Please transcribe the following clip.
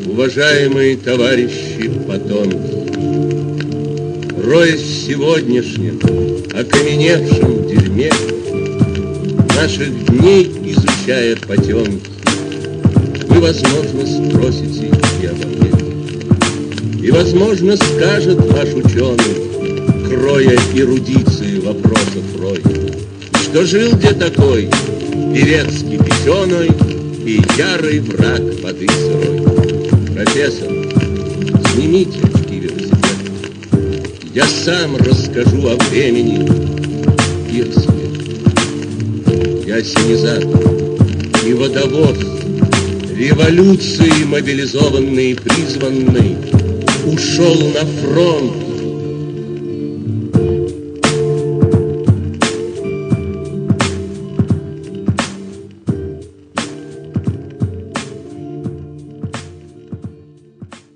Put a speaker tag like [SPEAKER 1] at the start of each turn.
[SPEAKER 1] Уважаемые товарищи потомки, роясь в сегодняшнем окаменевшем дерьме, наших дней изучая потемки, вы, возможно, спросите и обо мне. И, возможно, скажет ваш ученый, кроя эрудиции вопросов рой, что жил где такой певец кипяченый и ярый враг воды сырой. Профессор, снимите очки велосипед. Я сам расскажу о времени и о себе. Я ассенизатор и водовоз, революции мобилизованный и призванный, ушел на фронт